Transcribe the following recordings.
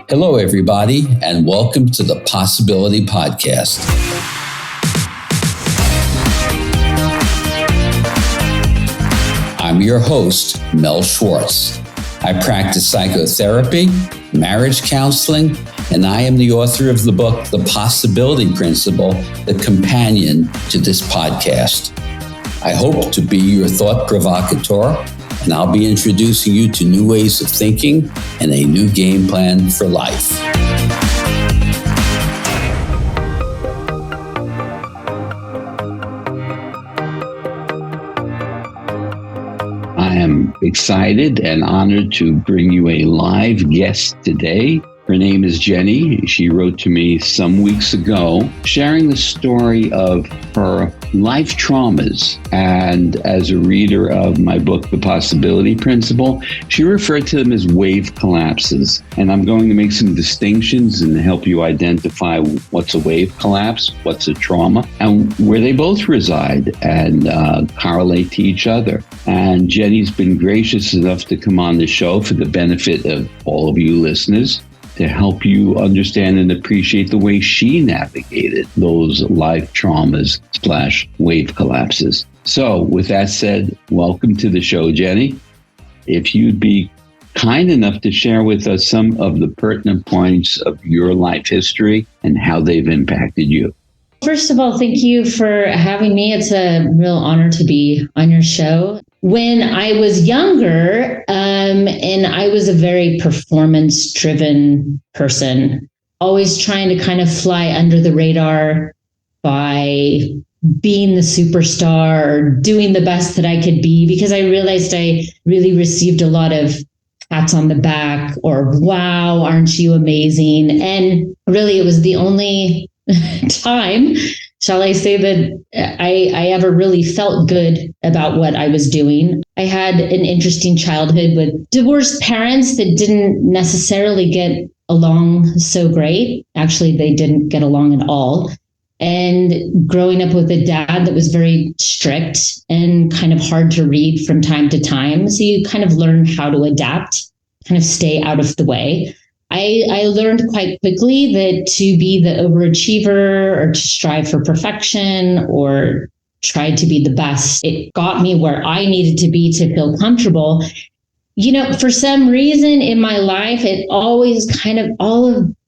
Hello, everybody, and welcome to the Possibility Podcast. I'm your host, Mel Schwartz. I practice psychotherapy, marriage counseling, and I am the author of the book, The Possibility Principle, the companion to this podcast. I hope to be your thought provocateur, and I'll be introducing you to new ways of thinking and a new game plan for life. I am excited and honored to bring you a live guest today. Her name is Jenny. She wrote to me some weeks ago, sharing the story of her life traumas. And as a reader of my book, The Possibility Principle, she referred to them as wave collapses. And I'm going to make some distinctions and help you identify what's a wave collapse, what's a trauma, and where they both reside and correlate to each other. And Jenny's been gracious enough to come on the show for the benefit of all of you listeners, to help you understand and appreciate the way she navigated those life traumas / wave collapses. So with that said, welcome to the show, Jenny. If you'd be kind enough to share with us some of the pertinent points of your life history and how they've impacted you. First of all, thank you for having me. It's a real honor to be on your show. When I was younger, and I was a very performance-driven person, always trying to kind of fly under the radar by being the superstar or doing the best that I could be, because I realized I really received a lot of pats on the back or, wow, aren't you amazing? And really, it was the only time, shall I say, that I ever really felt good about what I was doing. I had an interesting childhood with divorced parents that didn't necessarily get along so great. Actually, they didn't get along at all. And growing up with a dad that was very strict and kind of hard to read from time to time. So you kind of learn how to adapt, kind of stay out of the way. I learned quite quickly that to be the overachiever or to strive for perfection or try to be the best, it got me where I needed to be to feel comfortable. You know, for some reason in my life, it always kind of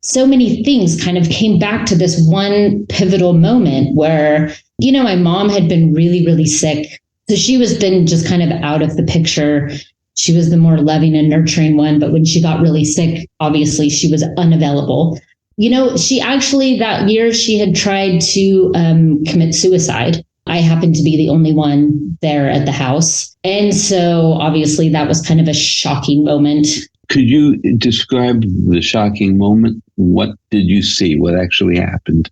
so many things kind of came back to this one pivotal moment where, you know, my mom had been really, really sick. So she was then just kind of out of the picture. She was the more loving and nurturing one. But when she got really sick, obviously she was unavailable. You know, she actually that year she had tried to commit suicide. I happened to be the only one there at the house. And so obviously that was kind of a shocking moment. Could you describe the shocking moment? What did you see? What actually happened?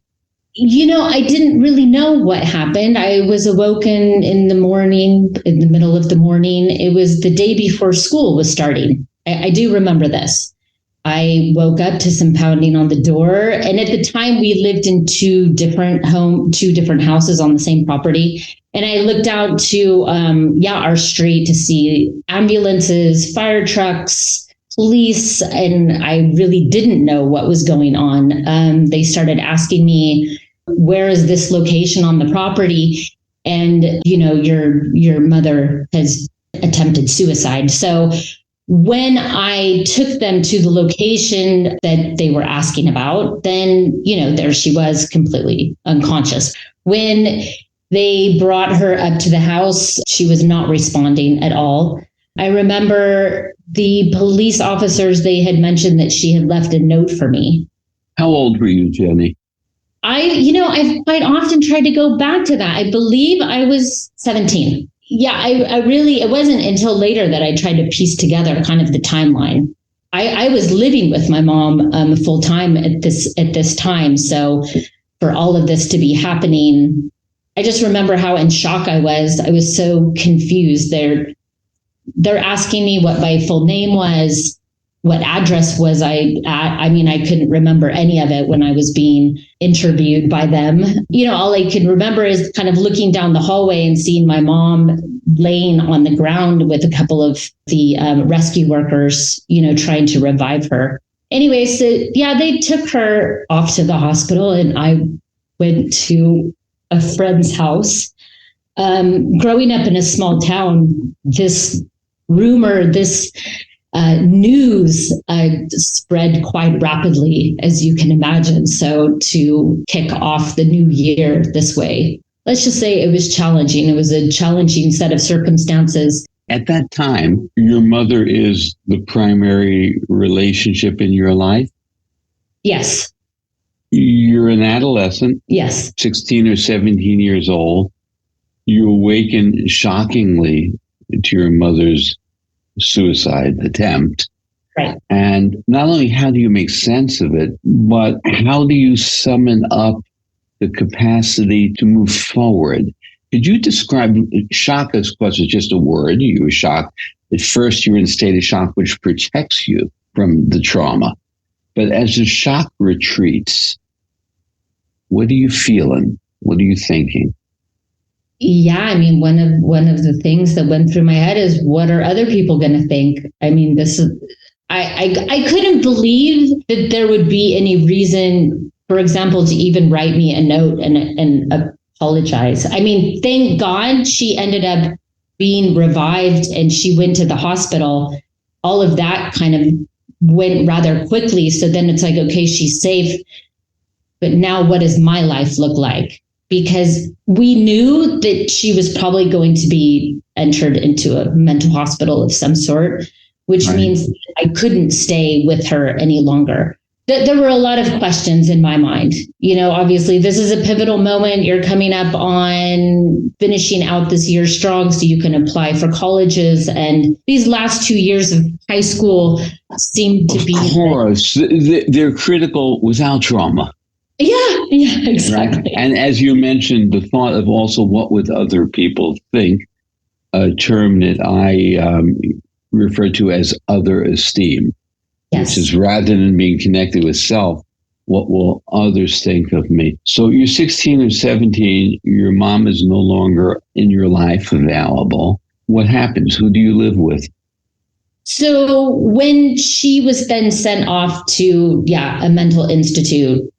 You know, I didn't really know what happened. I was awoken in the morning, in the middle of the morning. It was the day before school was starting. I do remember this. I woke up to some pounding on the door. And at the time we lived in two different houses on the same property. And I looked out to, our street to see ambulances, fire trucks, police, and I really didn't know what was going on. They started asking me, where is this location on the property? And, you know, your mother has attempted suicide. So when I took them to the location that they were asking about, then, you know, there she was completely unconscious. When they brought her up to the house, she was not responding at all. I remember the police officers, they had mentioned that she had left a note for me. How old were you, Jenny? I've quite often tried to go back to that. I believe I was 17. Yeah, it wasn't until later that I tried to piece together kind of the timeline. I was living with my mom full time at this time. So for all of this to be happening, I just remember how in shock I was. I was so confused. They're asking me what my full name was, what address was I at. I mean, I couldn't remember any of it when I was being interviewed by them. You know, all I can remember is kind of looking down the hallway and seeing my mom laying on the ground with a couple of the rescue workers, you know, trying to revive her. Anyway, so yeah, they took her off to the hospital, and I went to a friend's house. Growing up in a small town, this rumor, this news spread quite rapidly, as you can imagine. So to kick off the new year this way, let's just say it was challenging. It was a challenging set of circumstances. At that time, your mother is the primary relationship in your life? Yes. You're an adolescent. Yes. 16 or 17 years old. You awaken shockingly to your mother's suicide attempt. Right. And not only how do you make sense of it, but how do you summon up the capacity to move forward? Could you describe shock, of course, is just a word. You were shocked. At first, you're in a state of shock, which protects you from the trauma. But as the shock retreats, what are you feeling? What are you thinking? Yeah, I mean, one of the things that went through my head is, what are other people going to think? I mean, this is, I couldn't believe that there would be any reason, for example, to even write me a note and apologize. I mean, thank God she ended up being revived and she went to the hospital. All of that kind of went rather quickly. So then it's like, okay, she's safe. But now what does my life look like? Because we knew that she was probably going to be entered into a mental hospital of some sort, which means I couldn't stay with her any longer. There were a lot of questions in my mind. You know, obviously, this is a pivotal moment. You're coming up on finishing out this year strong so you can apply for colleges. And these last 2 years of high school seem to be... Of course, they're critical without trauma. Yeah, exactly. Right? And as you mentioned, the thought of also what would other people think, a term that I refer to as other esteem. Yes. Which is, rather than being connected with self, what will others think of me? So you're 16 or 17, your mom is no longer in your life available. What happens? Who do you live with? So when she was then sent off to, a mental institute,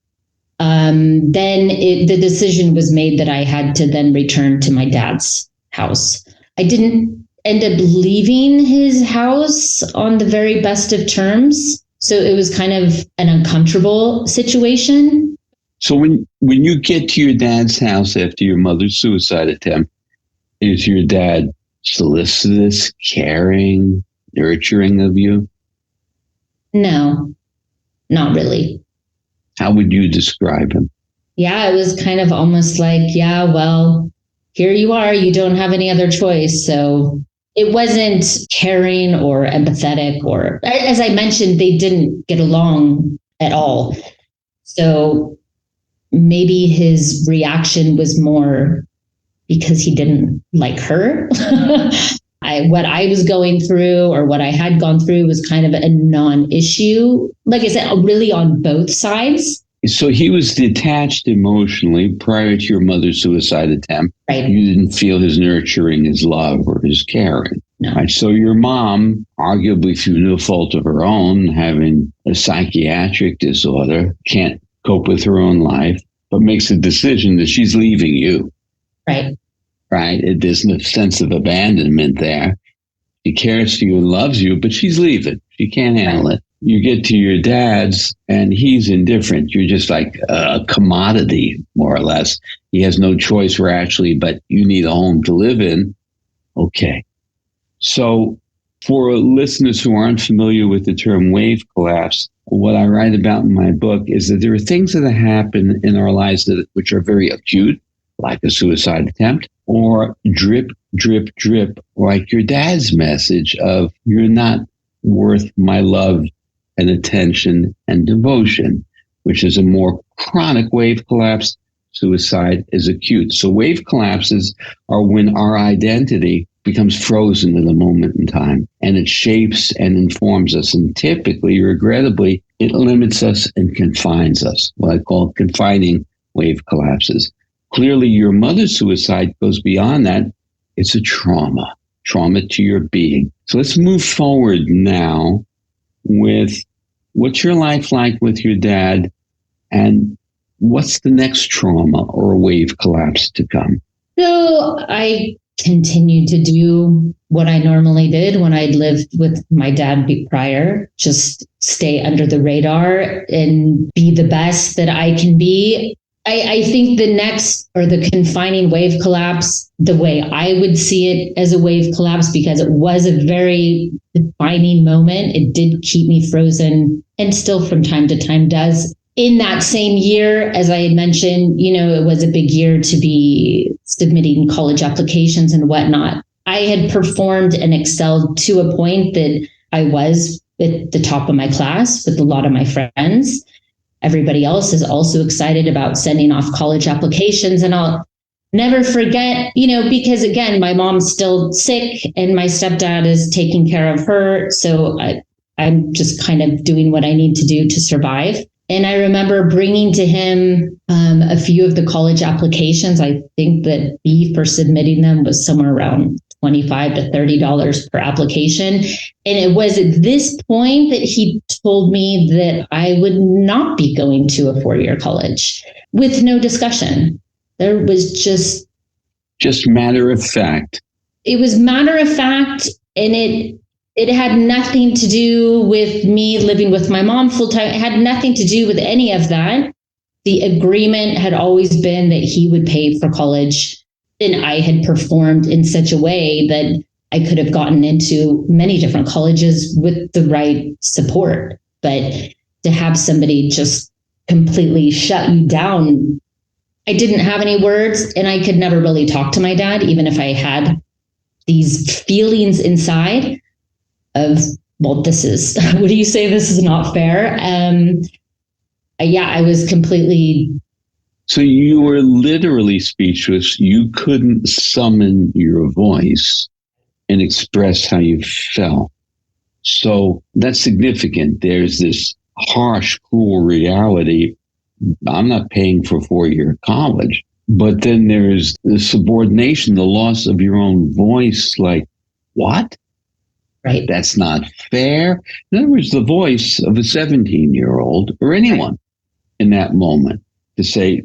then the decision was made that I had to then return to my dad's house. I didn't end up leaving his house on the very best of terms. So it was kind of an uncomfortable situation. So when you get to your dad's house after your mother's suicide attempt, is your dad solicitous, caring, nurturing of you? No, not really. How would you describe him? Yeah, it was kind of almost like, well, here you are. You don't have any other choice. So it wasn't caring or empathetic, or, as I mentioned, they didn't get along at all. So maybe his reaction was more because he didn't like her. What I was going through or what I had gone through was kind of a non-issue. Like I said, really on both sides. So he was detached emotionally prior to your mother's suicide attempt. Right. You didn't feel his nurturing, his love, or his caring. No. Right. So your mom, arguably through no fault of her own, having a psychiatric disorder, can't cope with her own life, but makes a decision that she's leaving you. Right. Right. There's no sense of abandonment there. She cares for you and loves you, but she's leaving. She can't handle it. You get to your dad's and he's indifferent. You're just like a commodity, more or less. He has no choice rationally, but you need a home to live in. Okay. So for listeners who aren't familiar with the term wave collapse, what I write about in my book is that there are things that happen in our lives which are very acute, like a suicide attempt, or drip, drip, drip, like your dad's message of, you're not worth my love and attention and devotion, which is a more chronic wave collapse. Suicide is acute. So wave collapses are when our identity becomes frozen in a moment in time, and it shapes and informs us. And typically, regrettably, it limits us and confines us, what I call confining wave collapses. Clearly, your mother's suicide goes beyond that. It's a trauma to your being. So let's move forward now with What's your life like with your dad? And what's the next trauma or wave collapse to come? So I continued to do what I normally did when I'd lived with my dad prior, just stay under the radar and be the best that I can be. I think the next, or the confining wave collapse, the way I would see it as a wave collapse, because it was a very defining moment. It did keep me frozen, and still from time to time does. In that same year, as I had mentioned, it was a big year to be submitting college applications and whatnot. I had performed and excelled to a point that I was at the top of my class with a lot of my friends. Everybody else is also excited about sending off college applications. And I'll never forget, because again, my mom's still sick and my stepdad is taking care of her. So I'm just kind of doing what I need to do to survive. And I remember bringing to him a few of the college applications. I think that fee for submitting them was somewhere around $25 to $30 per application. And it was at this point that he told me that I would not be going to a 4-year college with no discussion. There was just matter of fact. It was matter of fact, and it had nothing to do with me living with my mom full time. It had nothing to do with any of that. The agreement had always been that he would pay for college, and I had performed in such a way that I could have gotten into many different colleges with the right support. But to have somebody just completely shut you down, I didn't have any words, and I could never really talk to my dad, even if I had these feelings inside of, well, this is, what do you say? This is not fair. I was completely. So you were literally speechless. You couldn't summon your voice and express how you felt. So that's significant. There's this harsh, cruel reality. I'm not paying for 4-year college. But then there's the subordination, the loss of your own voice. Like, what? Right. That's not fair. In other words, the voice of a 17-year-old or anyone in that moment to say,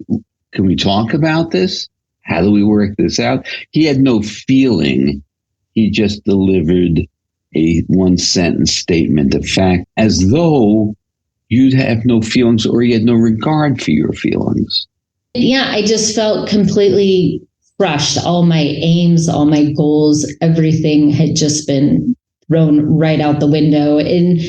can we talk about this? How do we work this out? He had no feeling. He just delivered a 1-sentence statement of fact, as though you'd have no feelings or he had no regard for your feelings. Yeah, I just felt completely crushed. All my aims, all my goals, everything had just been thrown right out the window. And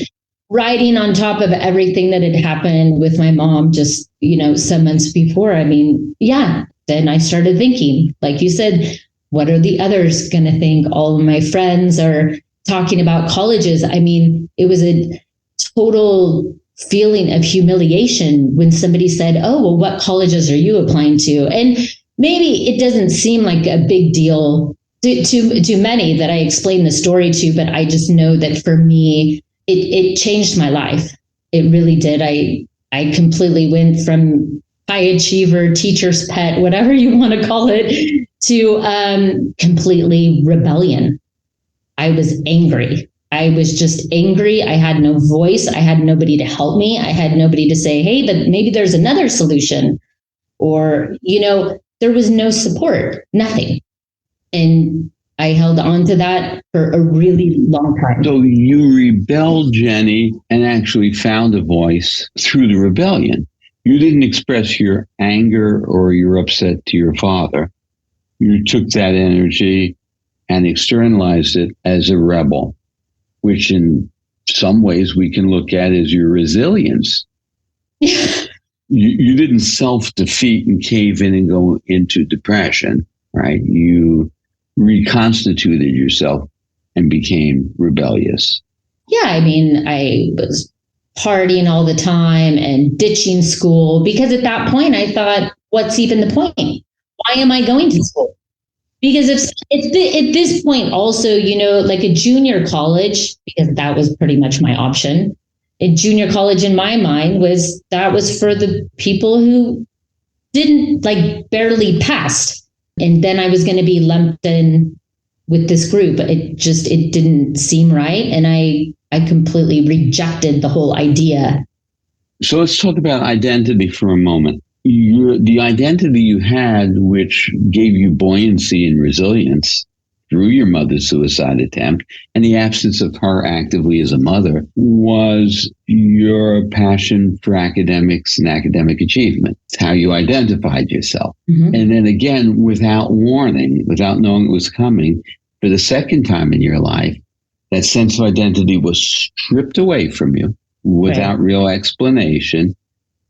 riding on top of everything that had happened with my mom just, some months before, then I started thinking, like you said, what are the others going to think? All of my friends are talking about colleges. It was a total feeling of humiliation when somebody said, oh, well, what colleges are you applying to? And maybe it doesn't seem like a big deal to many that I explained the story to, but I just know that for me, it changed my life. It really did. I completely went from high achiever, teacher's pet, whatever you want to call it, to completely rebellion. I was angry. I was just angry. I had no voice. I had nobody to help me. I had nobody to say, hey, maybe there's another solution. Or, there was no support, nothing. And I held on to that for a really long time. So you rebelled, Jenny, and actually found a voice through the rebellion. You didn't express your anger or your upset to your father. You took that energy and externalized it as a rebel, which in some ways we can look at as your resilience. You didn't self-defeat and cave in and go into depression, right? You reconstituted yourself and became rebellious. Yeah, I was partying all the time and ditching school because at that point I thought, what's even the point? Why am I going to school? Because at this point also, like a junior college, because that was pretty much my option. A junior college in my mind was for the people who didn't barely passed. And then I was going to be lumped in with this group. It didn't seem right. And I I completely rejected the whole idea. So let's talk about identity for a moment. The identity you had, which gave you buoyancy and resilience through your mother's suicide attempt and the absence of her actively as a mother, was your passion for academics and academic achievement. It's how you identified yourself. Mm-hmm. And then again, without warning, without knowing it was coming, for the second time in your life, that sense of identity was stripped away from you without real explanation.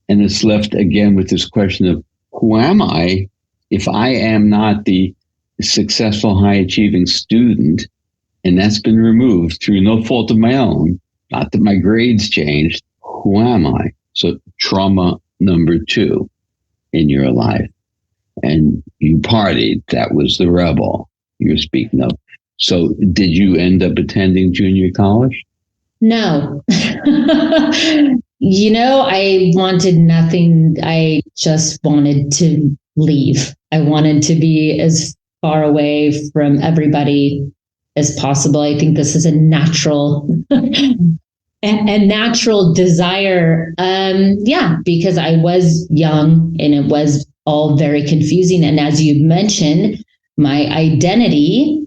And it's left again with this question of, who am I if I am not the successful, high-achieving student? And that's been removed through no fault of my own. Not that my grades changed. Who am I? So trauma number 2 in your life. And you partied. That was the rebel you're speaking of. So did you end up attending junior college? No. I wanted nothing. I just wanted to leave. I wanted to be as far away from everybody as possible. I think this is a natural desire. Because I was young and it was all very confusing. And as you mentioned, my identity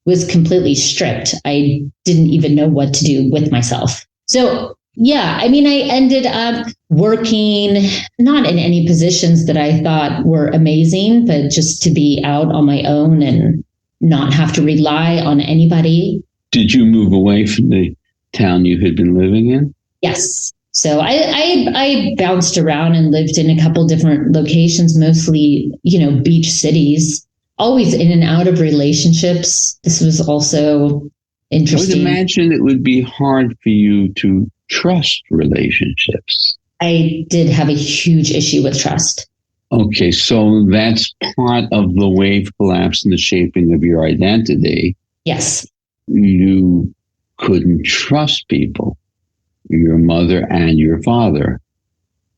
was completely stripped. I didn't even know what to do with myself. So I ended up working, not in any positions that I thought were amazing, but just to be out on my own and not have to rely on anybody. Did you move away from the town you had been living in? Yes. So I bounced around and lived in a couple different locations, mostly, beach cities, always in and out of relationships. This was also interesting. I would imagine it would be hard for you to trust relationships. I did have a huge issue with trust. Okay, so that's part of the wave collapse in the shaping of your identity. Yes. You couldn't trust people. Your mother and your father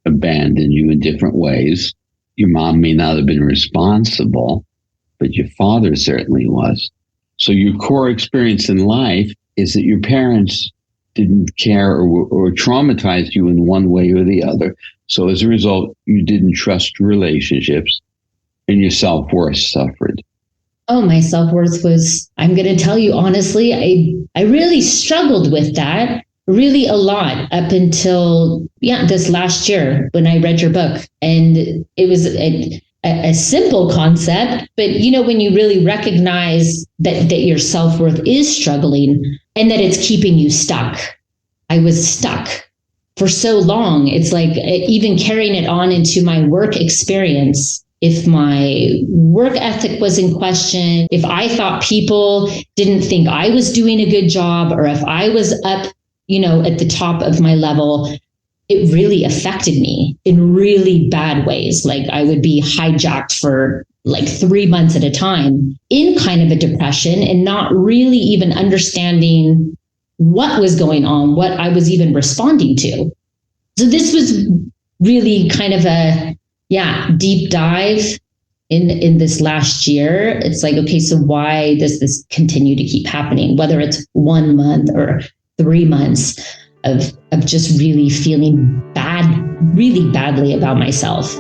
abandoned you in different ways. Your mom may not have been responsible, but your father certainly was. So your core experience in life is that your parents didn't care or traumatized you in one way or the other. So as a result, you didn't trust relationships and your self-worth suffered. Oh, my self-worth was, I'm going to tell you honestly, I really struggled with that really a lot up until, this last year when I read your book. And it was a simple concept, but when you really recognize that your self-worth is struggling and that it's keeping you stuck. I was stuck for so long. It's like even carrying it on into my work experience. If my work ethic was in question, if I thought people didn't think I was doing a good job, or if I was up, at the top of my level, it really affected me in really bad ways. Like I would be hijacked for like 3 months at a time in kind of a depression and not really even understanding what was going on, what I was even responding to. So this was really kind of a, deep dive in this last year. It's like, okay, so why does this continue to keep happening? Whether it's 1 month or 3 months of just really feeling really badly about myself.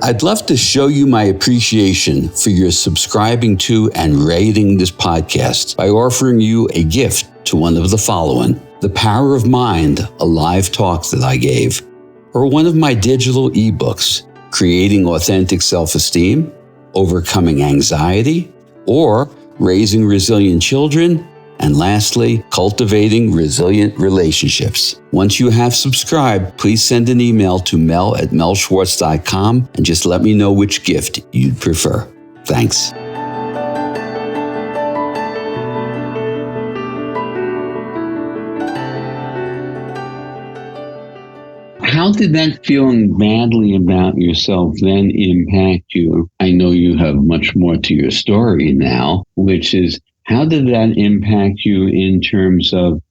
I'd love to show you my appreciation for your subscribing to and rating this podcast by offering you a gift to one of the following: The Power of Mind, a live talk that I gave, or one of my digital ebooks, Creating Authentic Self-Esteem, Overcoming Anxiety, or Raising Resilient Children, and lastly, Cultivating Resilient Relationships. Once you have subscribed, please send an email to mel@melschwartz.com and just let me know which gift you'd prefer. Thanks. How did that feeling badly about yourself then impact you? I know you have much more to your story now, which is, how did that impact you in terms of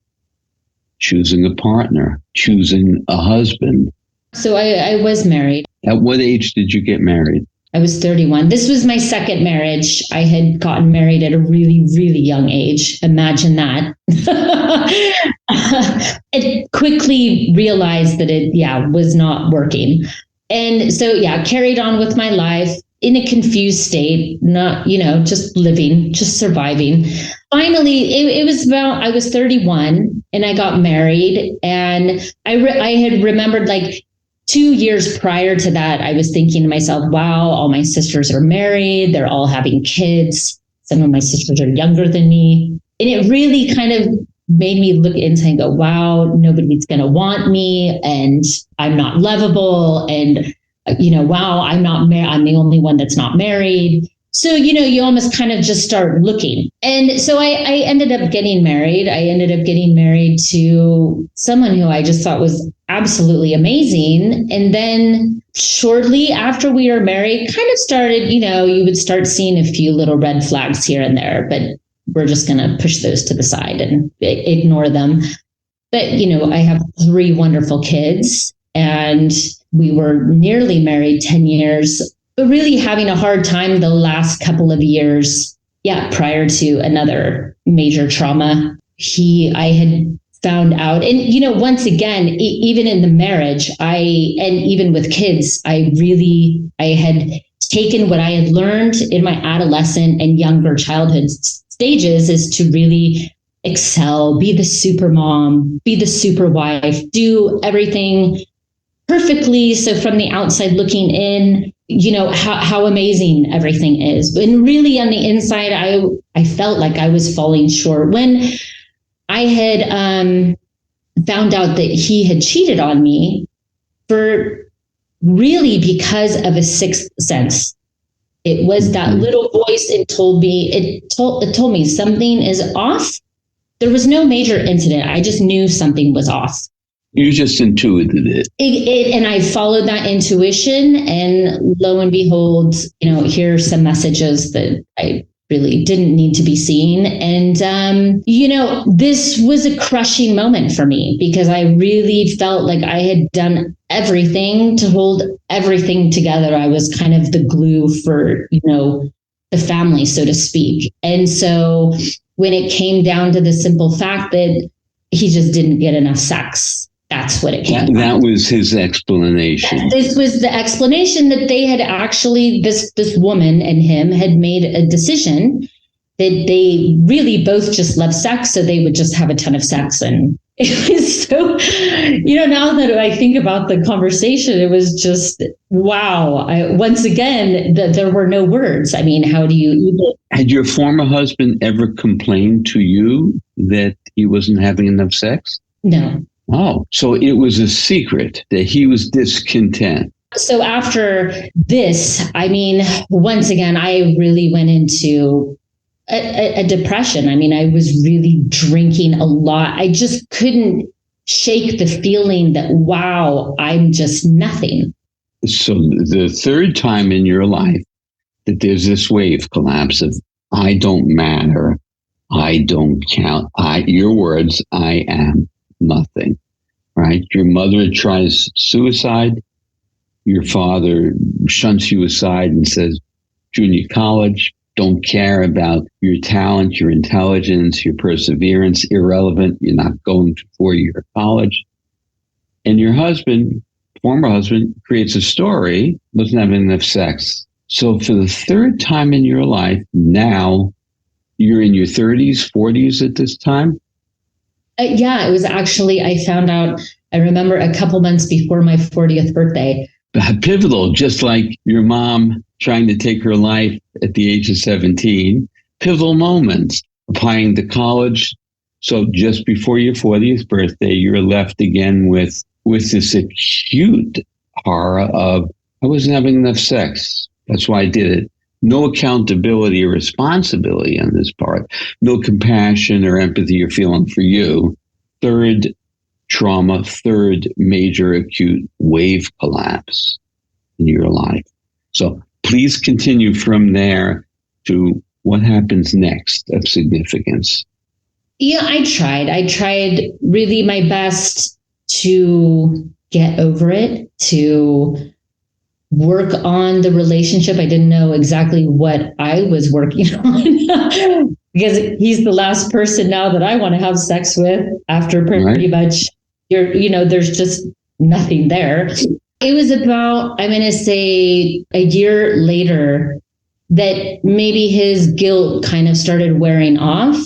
choosing a partner, choosing a husband? So I was married. At what age did you get married? I was 31. This was my second marriage. I had gotten married at a really, really young age. Imagine that. I quickly realized that it, was not working. And so, carried on with my life in a confused state, not, just living, just surviving. Finally, it was about, I was 31 and I got married, and I had remembered, like, 2 years prior to that, I was thinking to myself, wow, all my sisters are married. They're all having kids. Some of my sisters are younger than me. And it really kind of made me look inside and go, wow, nobody's going to want me, and I'm not lovable. And, wow, I'm not married. I'm the only one that's not married. So, you almost kind of just start looking. And so I ended up getting married. I ended up getting married to someone who I just thought was absolutely amazing. And then shortly after we were married, kind of started, you would start seeing a few little red flags here and there, but we're just going to push those to the side and ignore them. But, I have 3 wonderful kids, and we were nearly married 10 years, but really having a hard time the last couple of years. Prior to another major trauma, I had found out, and, once again, even in the marriage, and even with kids, I had taken what I had learned in my adolescent and younger childhood stages, is to really excel, be the super mom, be the super wife, do everything perfectly. So from the outside looking in, how amazing everything is. And really on the inside, I felt like I was falling short. When I had found out that he had cheated on me, for really because of a sixth sense. It was that little voice. It told me something is off. There was no major incident. I just knew something was off. You just intuited it. And I followed that intuition, and lo and behold, here are some messages that I really didn't need to be seen. And, this was a crushing moment for me, because I really felt like I had done everything to hold everything together. I was kind of the glue for, the family, so to speak. And so when it came down to the simple fact that he just didn't get enough sex, that's what it came down. That was his explanation. This was the explanation, that they had actually, this woman and him had made a decision that they really both just love sex, so they would just have a ton of sex. And it was so, now that I think about the conversation, it was just, wow. Once again, there were no words. I mean, how do you even... Had your former husband ever complained to you that he wasn't having enough sex? No. Oh, so it was a secret that he was discontent. So after this, once again, I really went into a depression. I was really drinking a lot. I just couldn't shake the feeling that, wow, I'm just nothing. So the third time in your life that there's this wave collapse of, I don't matter, I don't count, your words, I am nothing, right? Your mother tries suicide. Your father shunts you aside and says, junior college, don't care about your talent, your intelligence, your perseverance, irrelevant. You're not going to 4-year college. And your husband, former husband, creates a story, wasn't having enough sex. So for the third time in your life, now you're in your 30s, 40s at this time? It was actually, I found out, I remember a couple months before my 40th birthday. Pivotal, just like your mom trying to take her life at the age of 17. Pivotal moments, applying to college. So just before your 40th birthday, you're left again with this acute horror of, I wasn't having enough sex. That's why I did it. No accountability or responsibility on this part. No compassion or empathy or feeling for you. Third trauma, third major acute wave collapse in your life. So please continue from there to what happens next of significance. Yeah, I tried really my best to get over it, to work on the relationship. I didn't know exactly what I was working on because he's the last person now that I want to have sex with after pretty much there's just nothing there. It was about, I'm going to say a year later that maybe his guilt kind of started wearing off.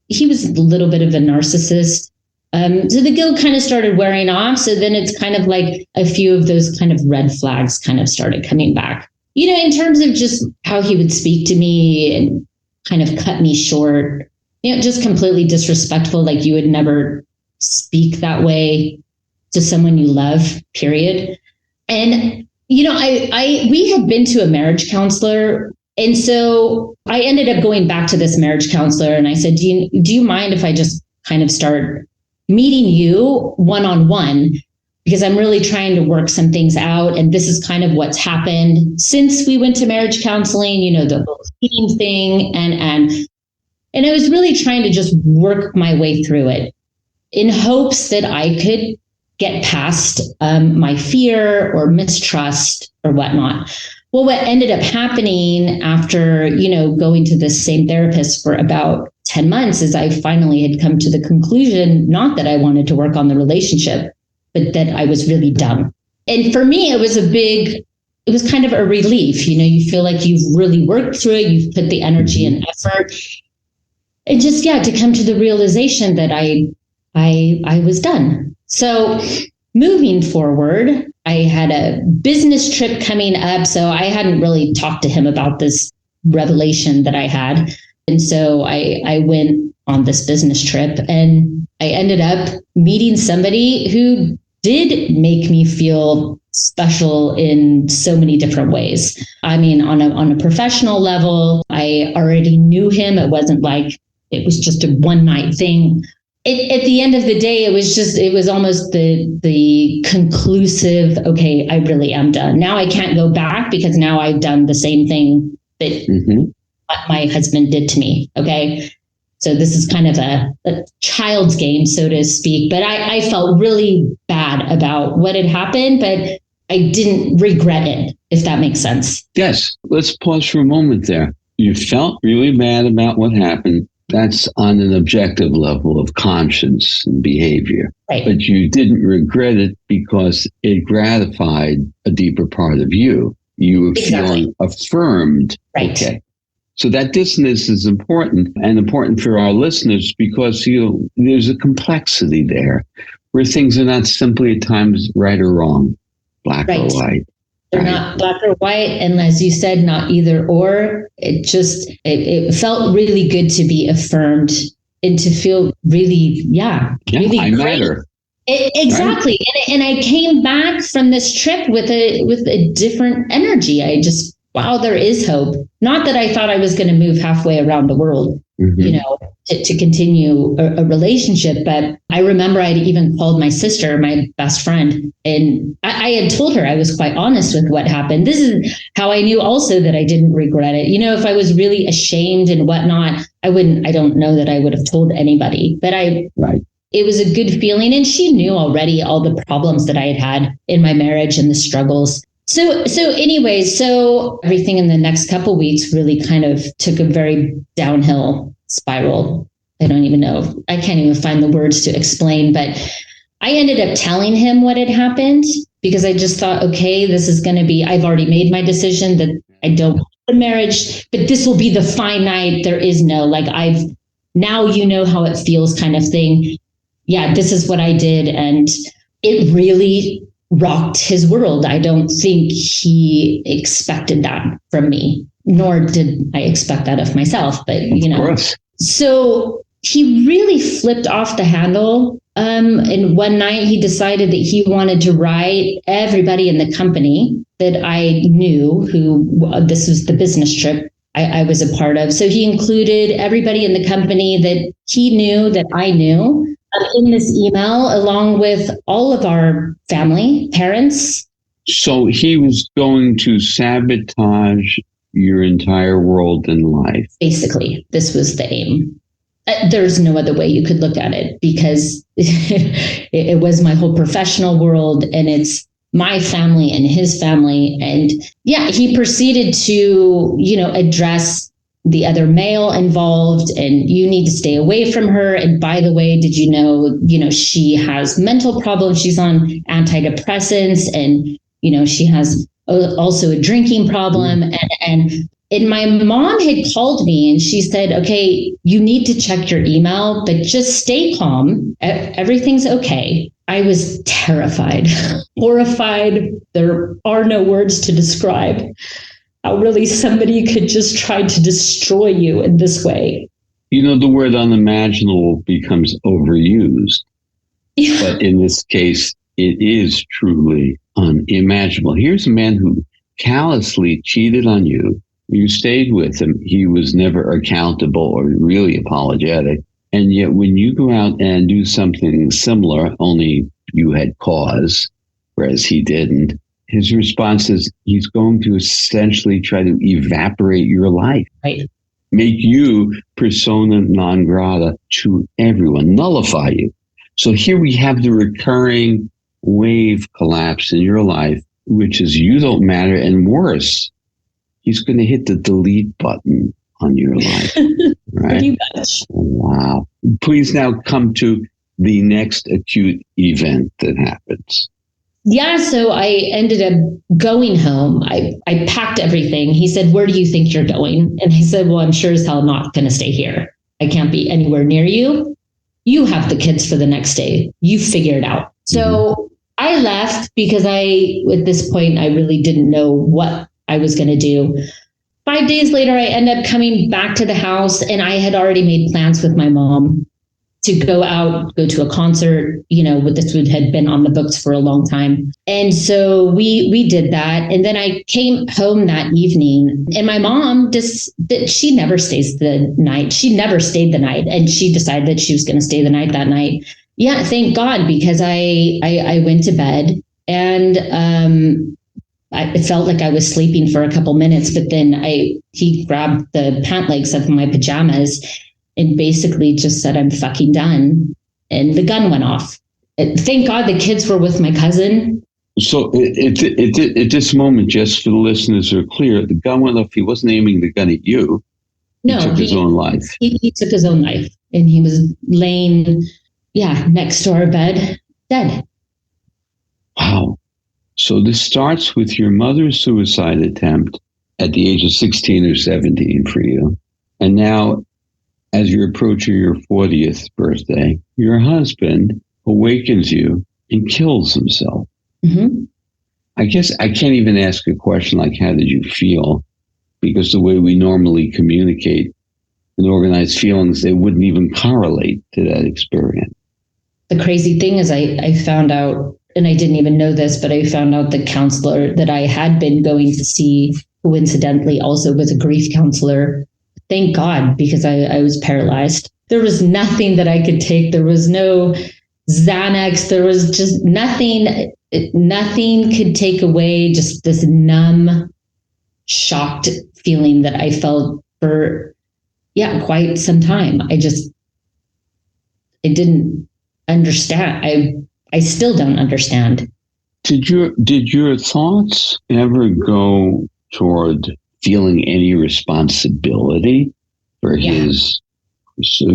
He was a little bit of a narcissist. So the guilt kind of started wearing off. So then it's kind of like a few of those kind of red flags kind of started coming back, in terms of just how he would speak to me and kind of cut me short, just completely disrespectful. Like you would never speak that way to someone you love, period. And, we had been to a marriage counselor. And so I ended up going back to this marriage counselor and I said, do you mind if I just kind of start meeting you one-on-one, because I'm really trying to work some things out. And this is kind of what's happened since we went to marriage counseling, the whole cheating thing. And I was really trying to just work my way through it in hopes that I could get past my fear or mistrust or whatnot. Well, what ended up happening after, going to this same therapist for about 10 months is I finally had come to the conclusion, not that I wanted to work on the relationship, but that I was really done. And for me, it was kind of a relief. You feel like you've really worked through it. You've put the energy and effort. And just, to come to the realization that I was done. So moving forward, I had a business trip coming up. So I hadn't really talked to him about this revelation that I had. And so I went on this business trip and I ended up meeting somebody who did make me feel special in so many different ways. I mean, on a professional level, I already knew him. It wasn't like it was just a one night thing. At the end of the day, it was almost the conclusive, okay, I really am done. Now I can't go back because now I've done the same thing that my husband did to me. Okay. So this is kind of a child's game, so to speak, but I felt really bad about what had happened, but I didn't regret it, if that makes sense. Yes. Let's pause for a moment there. You felt really bad about what happened. That's on an objective level of conscience and behavior. Right. But you didn't regret it because it gratified a deeper part of you. You were feeling affirmed. Right. Okay. So that dissonance is important, and important for our listeners because there's a complexity there where things are not simply at times right or wrong, black or white. They're not black or white, and as you said, not either or. It felt really good to be affirmed and to feel really, really I great. matter. Exactly. Right? And I came back from this trip with a different energy. Wow, there is hope. Not that I thought I was going to move halfway around the world, to continue a relationship. But I remember I'd even called my sister, my best friend, and I had told her I was quite honest with what happened. This is how I knew also that I didn't regret it. If I was really ashamed and whatnot, I don't know that I would have told anybody, but it was a good feeling. And she knew already all the problems that I had in my marriage and the struggles. So everything in the next couple of weeks really kind of took a very downhill spiral. I don't even know. I can't even find the words to explain, but I ended up telling him what had happened because I just thought, okay, this is going to be, I've already made my decision that I don't want a marriage, but this will be the finite. There is no, now you know how it feels kind of thing. Yeah, this is what I did. And it really rocked his world. I don't think he expected that from me, nor did I expect that of myself. But, Of course. So he really flipped off the handle. And one night he decided that he wanted to write everybody in the company that I knew this was the business trip I was a part of. So he included everybody in the company that he knew, that I knew, in this email, along with all of our family, parents. So he was going to sabotage your entire world and life. Basically, this was the aim. There's no other way you could look at it because it was my whole professional world, and it's my family and his family. And yeah, he proceeded to, address the other male involved, and you need to stay away from her. And by the way, did you know, she has mental problems. She's on antidepressants, and, she has also a drinking problem. And my mom had called me and she said, okay, you need to check your email, but just stay calm. Everything's okay. I was terrified, horrified. There are no words to describe how really somebody could just try to destroy you in this way. The word unimaginable becomes overused. Yeah. But in this case, it is truly unimaginable. Here's a man who callously cheated on you. You stayed with him. He was never accountable or really apologetic. And yet when you go out and do something similar, only you had cause, whereas he didn't, his response is he's going to essentially try to evaporate your life. Right. Make you persona non grata to everyone, nullify you. So here we have the recurring wave collapse in your life, which is you don't matter, and worse, he's going to hit the delete button on your life. Right? Pretty much. Wow. Please now come to the next acute event that happens. Yeah, so I ended up going home. I packed everything. He said, where do you think you're going? And I said, well, I'm sure as hell not going to stay here. I can't be anywhere near you. You have the kids for the next day. You figure it out. So I left because at this point, I really didn't know what I was going to do. 5 days later, I end up coming back to the house, and I had already made plans with my mom to go to a concert, this had been on the books for a long time. And so we did that. And then I came home that evening, and my mom she never stays the night. She never stayed the night. And she decided that she was going to stay the night that night. Yeah, thank God, because I went to bed, and it felt like I was sleeping for a couple minutes, but then he grabbed the pant legs of my pajamas and basically just said, I'm fucking done. And the gun went off. Thank God the kids were with my cousin. So at this moment, just for the listeners who are clear, the gun went off. He wasn't aiming the gun at you. No, he took his own life. He took his own life, and he was laying, next to our bed, dead. Wow. So this starts with your mother's suicide attempt at the age of 16 or 17 for you. And now, as you're approaching your 40th birthday, your husband awakens you and kills himself. Mm-hmm. I guess I can't even ask a question like, how did you feel? Because the way we normally communicate and organize feelings, they wouldn't even correlate to that experience. The crazy thing is I found out, and I didn't even know this, but I found out the counselor that I had been going to see, coincidentally also was a grief counselor. Thank God, because I was paralyzed. There was nothing that I could take. There was no Xanax. There was just nothing. Nothing could take away just this numb, shocked feeling that I felt for, quite some time. I didn't understand. I still don't understand. Did your thoughts ever go toward feeling any responsibility for his? So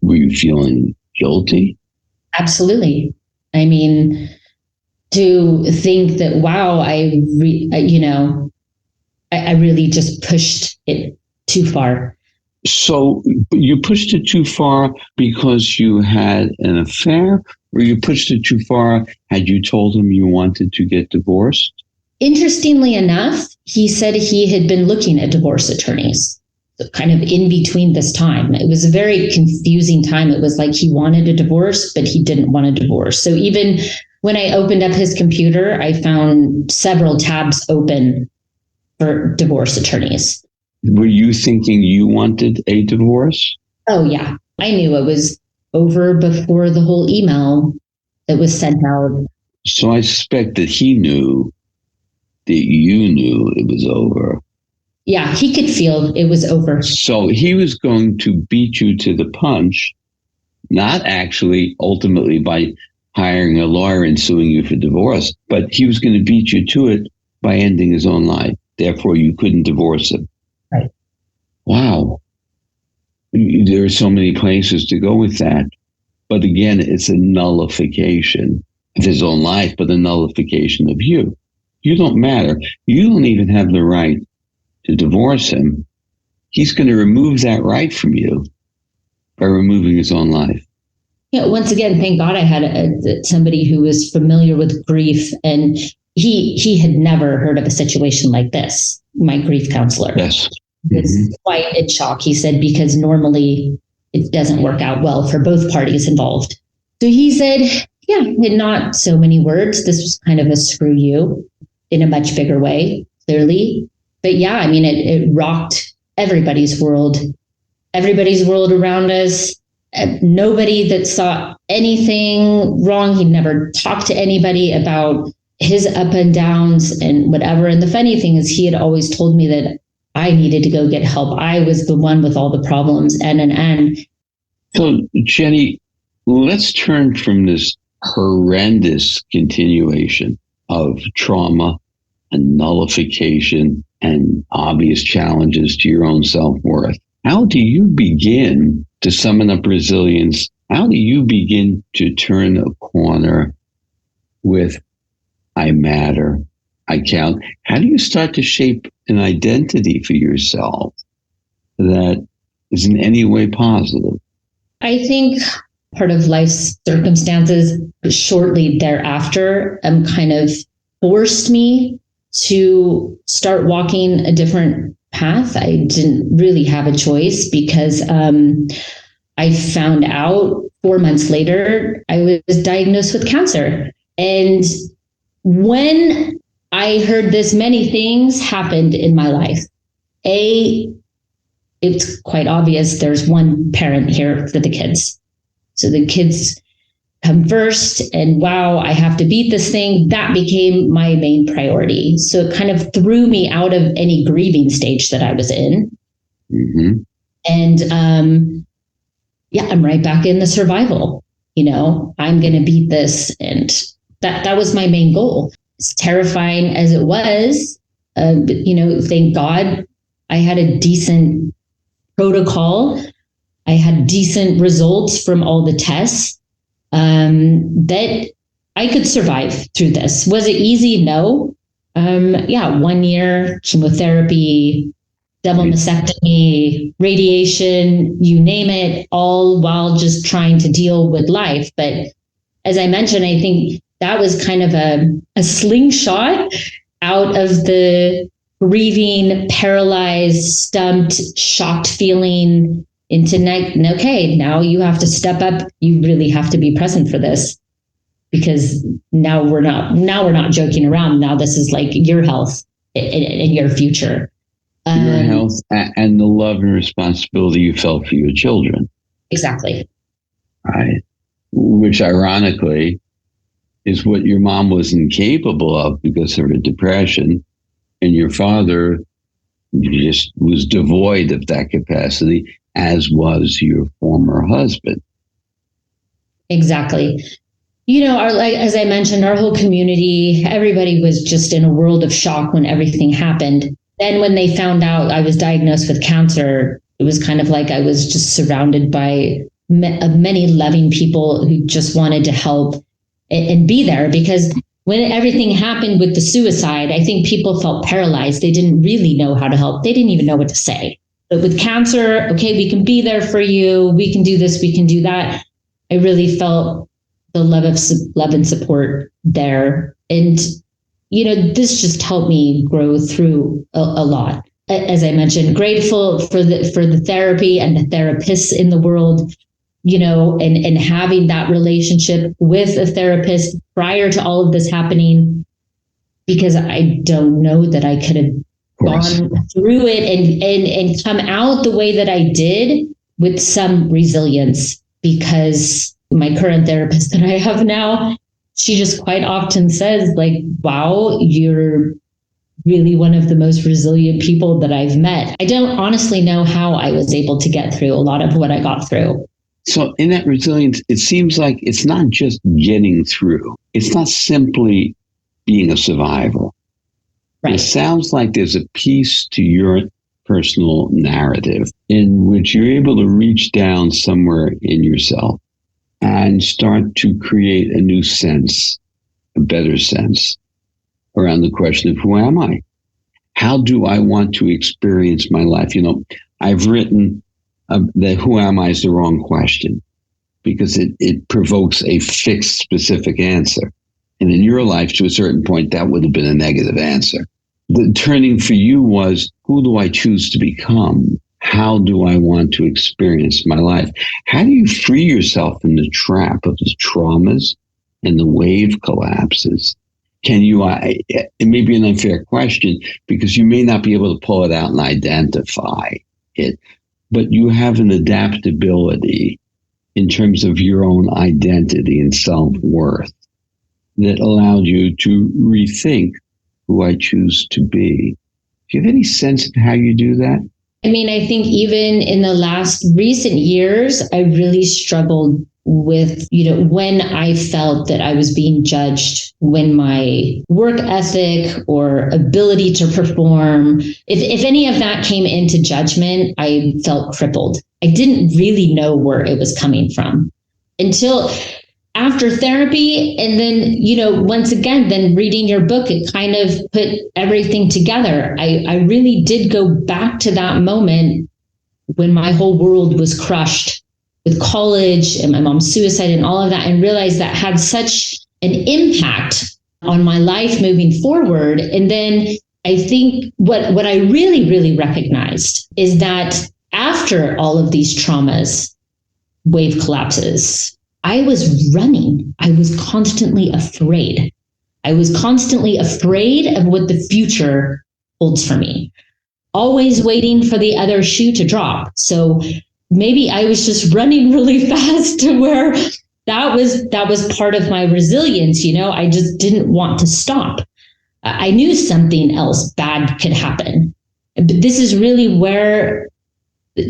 were you feeling guilty? Absolutely. I mean, to think that, wow, I really just pushed it too far. So you pushed it too far because you had an affair, or you pushed it too far had you told him you wanted to get divorced? Interestingly enough, he said he had been looking at divorce attorneys, kind of in between this time. It was a very confusing time. It was like he wanted a divorce, but he didn't want a divorce. So even when I opened up his computer, I found several tabs open for divorce attorneys. Were you thinking you wanted a divorce? Oh, yeah. I knew it was over before the whole email that was sent out. So I suspect that he knew that you knew it was over. Yeah, he could feel it was over. So he was going to beat you to the punch, not actually ultimately by hiring a lawyer and suing you for divorce, but he was going to beat you to it by ending his own life. Therefore, you couldn't divorce him. Right. Wow. There are so many places to go with that. But again, it's a nullification of his own life, but a nullification of you. You don't matter. You don't even have the right to divorce him. He's going to remove that right from you by removing his own life. Yeah, once again, thank God I had somebody who was familiar with grief, and he had never heard of a situation like this, my grief counselor. Yes. It's quite in shock, he said, because normally it doesn't work out well for both parties involved. So he said, yeah, in not so many words, this was kind of a screw you in a much bigger way, clearly. But yeah, I mean, it rocked everybody's world around us. Nobody that saw anything wrong. He never talked to anybody about his up and downs and whatever. And the funny thing is, he had always told me that I needed to go get help. I was the one with all the problems. And So, Jenny, let's turn from this horrendous continuation of trauma and nullification and obvious challenges to your own self-worth. How do you begin to summon up resilience? How do you begin to turn a corner with I matter, I count? How do you start to shape an identity for yourself that is in any way positive? I think part of life's circumstances shortly thereafter kind of forced me to start walking a different path. I didn't really have a choice because I found out 4 months later I was diagnosed with cancer. And when I heard this, many things happened in my life. It's quite obvious there's one parent here for the kids. So the kids come first, and wow, I have to beat this thing. That became my main priority. So it kind of threw me out of any grieving stage that I was in. Mm-hmm. And I'm right back in the survival. I'm going to beat this. And that was my main goal. As terrifying as it was, thank God I had a decent protocol. I had decent results from all the tests that I could survive through this. Was it easy? No. 1 year chemotherapy, double mastectomy, radiation, you name it, all while just trying to deal with life. But as I mentioned, I think that was kind of a slingshot out of the grieving, paralyzed, stumped, shocked feeling into okay, now you have to step up. You really have to be present for this, because now we're not joking around. Now this is like your health and your future. Your health and the love and responsibility you felt for your children. Exactly. Right. Which ironically is what your mom was incapable of because of her depression, and your father just was devoid of that capacity, as was your former husband. Exactly. As I mentioned, our whole community, everybody was just in a world of shock when everything happened. Then when they found out I was diagnosed with cancer, it was kind of like I was just surrounded by many loving people who just wanted to help and be there. Because when everything happened with the suicide, I think people felt paralyzed. They didn't really know how to help. They didn't even know what to say. But with cancer, okay, we can be there for you. We can do this. We can do that. I really felt the love and support there. And, this just helped me grow through a lot. As I mentioned, grateful for the therapy and the therapists in the world, and having that relationship with a therapist prior to all of this happening, because I don't know that I could have gone through it and come out the way that I did with some resilience, because my current therapist that I have now, she just quite often says, like, wow, you're really one of the most resilient people that I've met. I don't honestly know how I was able to get through a lot of what I got through. So in that resilience, it seems like it's not just getting through. It's not simply being a survivor. Right. It sounds like there's a piece to your personal narrative in which you're able to reach down somewhere in yourself and start to create a new sense, a better sense around the question of who am I? How do I want to experience my life? I've written that who am I is the wrong question because it provokes a fixed, specific answer. And in your life, to a certain point, that would have been a negative answer. The turning for you was, who do I choose to become? How do I want to experience my life? How do you free yourself from the trap of the traumas and the wave collapses? Can you, it may be an unfair question because you may not be able to pull it out and identify it, but you have an adaptability in terms of your own identity and self-worth that allowed you to rethink who I choose to be. Do you have any sense of how you do that? I mean, I think even in the last recent years, I really struggled with, when I felt that I was being judged, when my work ethic or ability to perform, if any of that came into judgment, I felt crippled. I didn't really know where it was coming from until after therapy. And then, once again, then reading your book, it kind of put everything together. I really did go back to that moment when my whole world was crushed with college and my mom's suicide and all of that, and realized that had such an impact on my life moving forward. And then I think what I really, really recognized is that after all of these traumas, wave collapses, I was running. I was constantly afraid. I was constantly afraid of what the future holds for me, always waiting for the other shoe to drop. So maybe I was just running really fast to where that was part of my resilience. I just didn't want to stop. I knew something else bad could happen. But this is really where,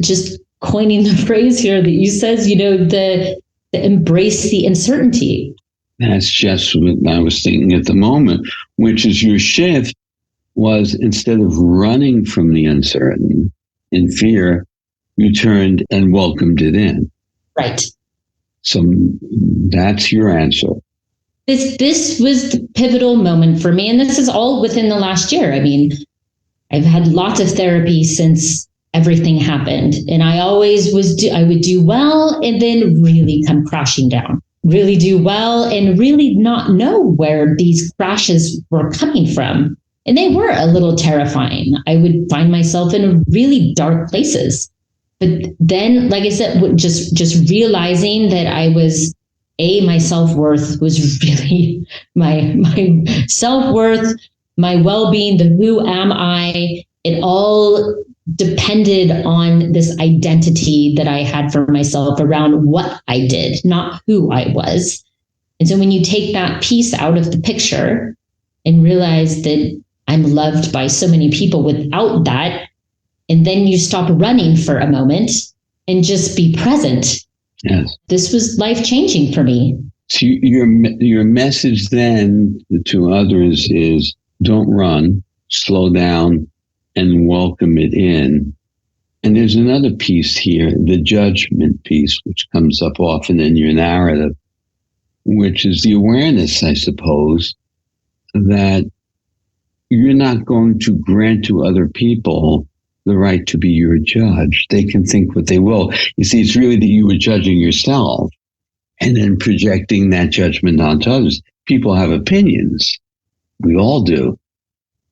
just coining the phrase here that you says, the embrace the uncertainty. That's just what I was thinking at the moment, which is your shift was, instead of running from the uncertain in fear, you turned and welcomed it in. Right. So that's your answer. This was the pivotal moment for me. And this is all within the last year. I mean, I've had lots of therapy since everything happened. And I always I would do well and then really come crashing down, really do well and really not know where these crashes were coming from. And they were a little terrifying. I would find myself in really dark places. But then, like I said, just realizing that I was, my self-worth was really my self-worth, my well-being, the who am I, it all depended on this identity that I had for myself around what I did, not who I was. And so when you take that piece out of the picture and realize that I'm loved by so many people without that, and then you stop running for a moment and just be present. Yes. This was life-changing for me. So your message then to others is, don't run, slow down, and welcome it in. And there's another piece here, the judgment piece, which comes up often in your narrative, which is the awareness, I suppose, that you're not going to grant to other people the right to be your judge. They can think what they will. You see, it's really that you were judging yourself and then projecting that judgment onto others. People have opinions. We all do,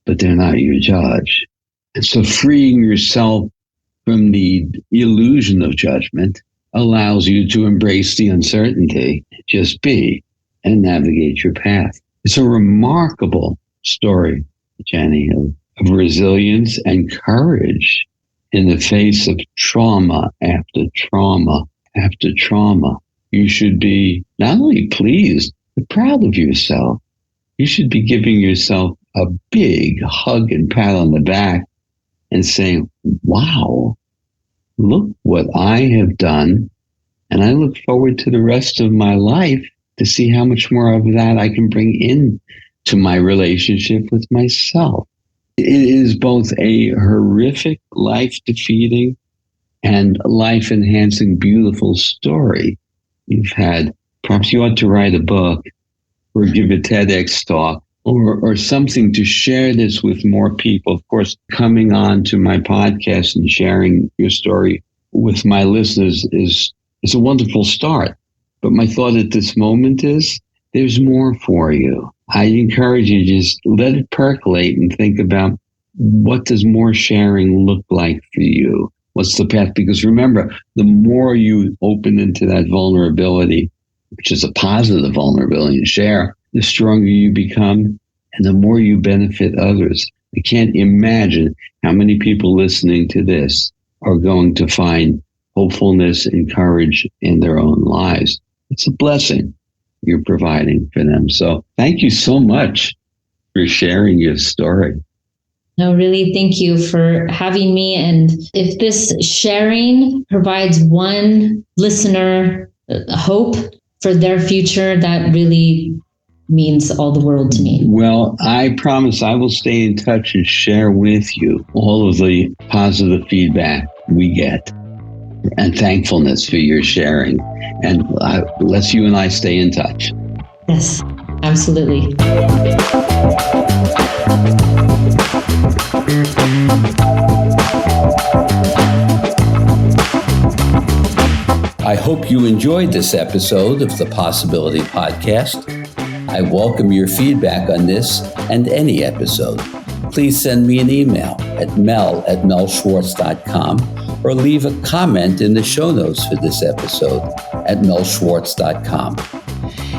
but they're not your judge. And so freeing yourself from the illusion of judgment allows you to embrace the uncertainty, just be, and navigate your path. It's a remarkable story, Jenny, of resilience and courage in the face of trauma after trauma after trauma. You should be not only pleased, but proud of yourself. You should be giving yourself a big hug and pat on the back and saying, wow, look what I have done And I look forward to the rest of my life to see how much more of that I can bring in to my relationship with myself. It is both a horrific, life-defeating, and life-enhancing, beautiful story you've had. Perhaps you ought to write a book or give a TEDx talk or something to share this with more people. Of course, coming on to my podcast and sharing your story with my listeners is a wonderful start. But my thought at this moment is there's more for you. I encourage you to just let it percolate and think about, what does more sharing look like for you? What's the path? Because remember, the more you open into that vulnerability, which is a positive vulnerability to share, the stronger you become and the more you benefit others. I can't imagine how many people listening to this are going to find hopefulness and courage in their own lives. It's a blessing you're providing for them. So thank you so much for sharing your story. No, really, thank you for having me. And if this sharing provides one listener hope for their future, that really means all the world to me. Well, I promise I will stay in touch and share with you all of the positive feedback we get and thankfulness for your sharing. And let's you and I stay in touch. Yes, absolutely. I hope you enjoyed this episode of the Possibility Podcast. I welcome your feedback on this and any episode. Please send me an email at mel@melschwartz.com or leave a comment in the show notes for this episode at melschwartz.com.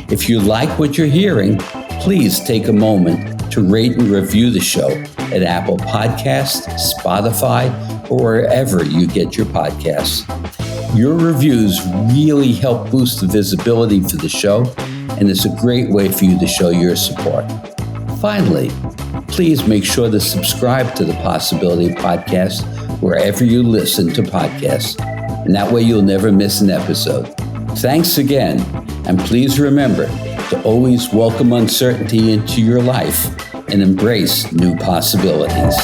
If you like what you're hearing, please take a moment to rate and review the show at Apple Podcasts, Spotify, or wherever you get your podcasts. Your reviews really help boost the visibility for the show, and it's a great way for you to show your support. Finally, please make sure to subscribe to the Possibility Podcast wherever you listen to podcasts, and that way you'll never miss an episode. Thanks again, and please remember to always welcome uncertainty into your life and embrace new possibilities.